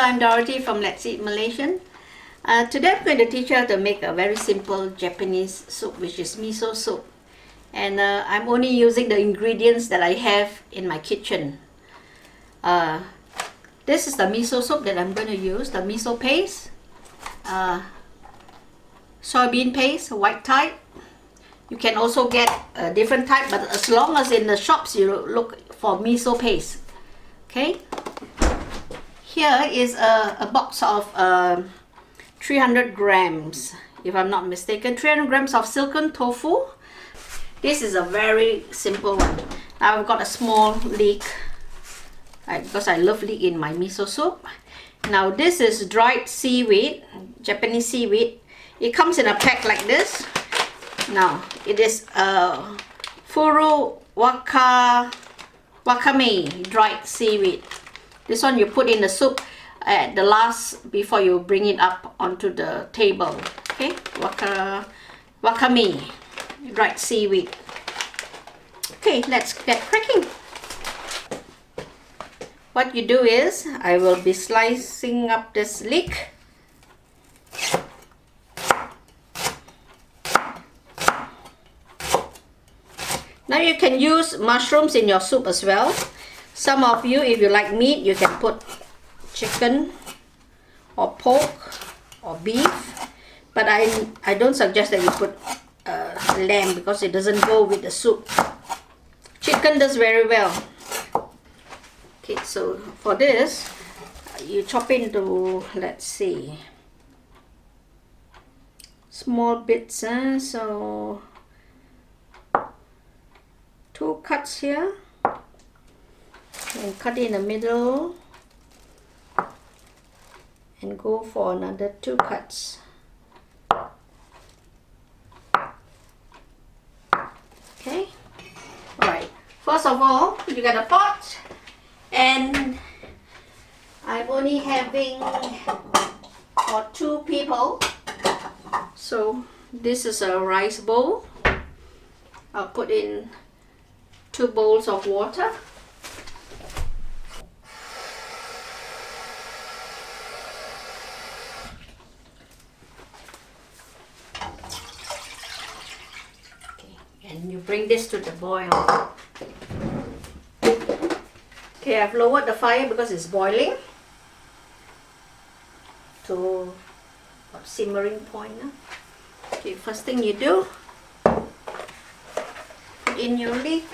I'm Dorothy from Let's Eat Malaysian. Today I'm going to teach you how to make a very simple Japanese soup, which is miso soup. And I'm only using the ingredients that I have in my kitchen. This is the miso soup that I'm going to use, the miso paste, soybean paste, white type. You can also get a different type, but as long as in the shops you look for miso paste. Okay. Here is a box of 300 grams, if I'm not mistaken, 300 grams of silken tofu. This is a very simple one. Now I've got a small leek, because I love leek in my miso soup. Now this is dried seaweed, Japanese seaweed. It comes in a pack like this. Now it is furu wakame dried seaweed. This one you put in the soup at the last before you bring it up onto the table. Okay, wakame dried seaweed. Okay, let's get cracking. What you do is, I will be slicing up this leek. Now you can use mushrooms in your soup as well. Some of you, if you like meat, you can put chicken or pork or beef, but I don't suggest that you put lamb because it doesn't go with the soup. Chicken does very well. Okay, so for this, you chop into, let's see, small bits, so 2 cuts here, and cut in the middle, and go for another 2 cuts. Okay, alright, first of all you get a pot, and I'm only having for 2 people, so this is a rice bowl. I'll put in 2 bowls of water. And you bring this to the boil. Okay, I've lowered the fire because it's boiling to a simmering point. Okay, first thing you do, put in your leek.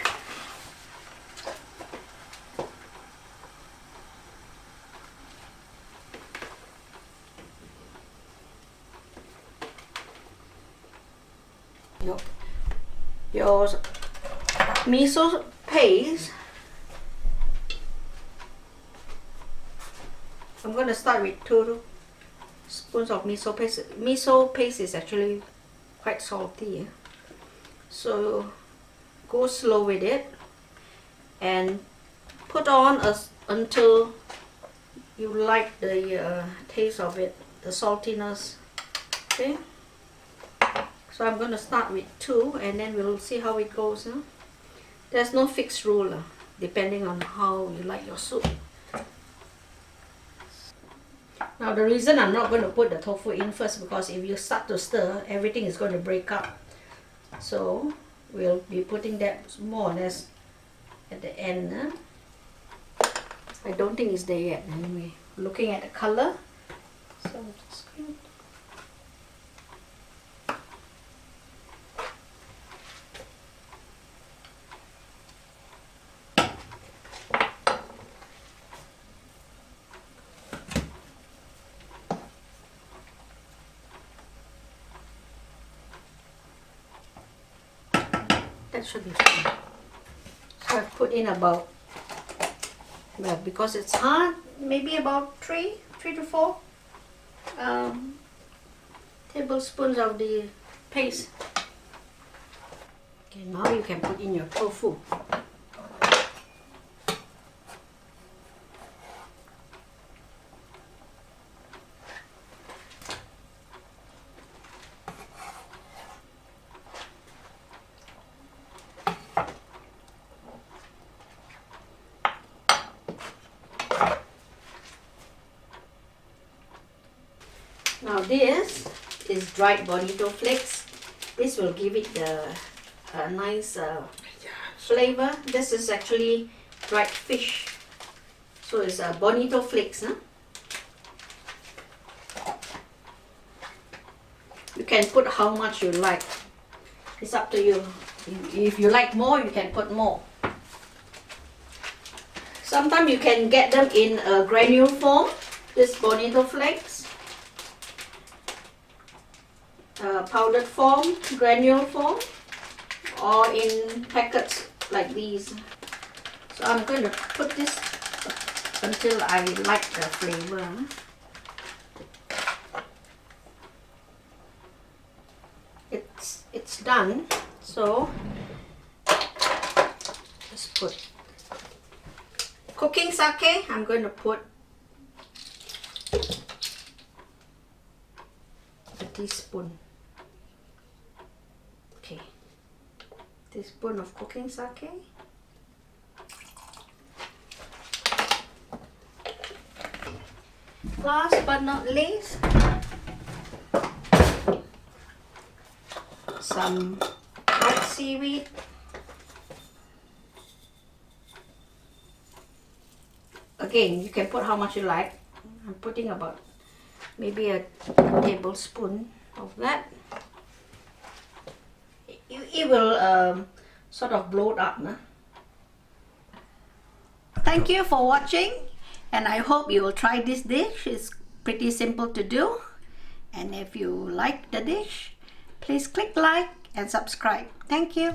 Your miso paste, I'm going to start with 2 spoons of miso paste. Miso paste is actually quite salty, so go slow with it and put on until you like the taste of it, the saltiness. Okay. So I'm going to start with 2 and then we'll see how it goes. There's no fixed rule, depending on how you like your soup. Now the reason I'm not going to put the tofu in first, because if you start to stir, everything is going to break up. So we'll be putting that more or less at the end. I don't think it's there yet anyway. Looking at the color. So I'm just going to that should be fine. So I've put in about, well, because it's hard, maybe about 3 to 4 tablespoons of the paste. Okay, now you can put in your tofu. Now this is dried bonito flakes. This will give it the nice flavor. This is actually dried fish. So it's bonito flakes. Huh? You can put how much you like. It's up to you. If you like more, you can put more. Sometimes you can get them in a granule form, this bonito flakes. Powdered form, granule form, or in packets like these. So I'm going to put this until I like the flavor. It's done. So let's put cooking sake. I'm going to put a teaspoon. Okay, teaspoon of cooking sake. Last but not least, some white seaweed. Again, you can put how much you like. I'm putting about maybe a tablespoon of that. It will sort of bloat up. Nah? Thank you for watching, and I hope you will try this dish. It's pretty simple to do, and if you like the dish, please click like and subscribe. Thank you.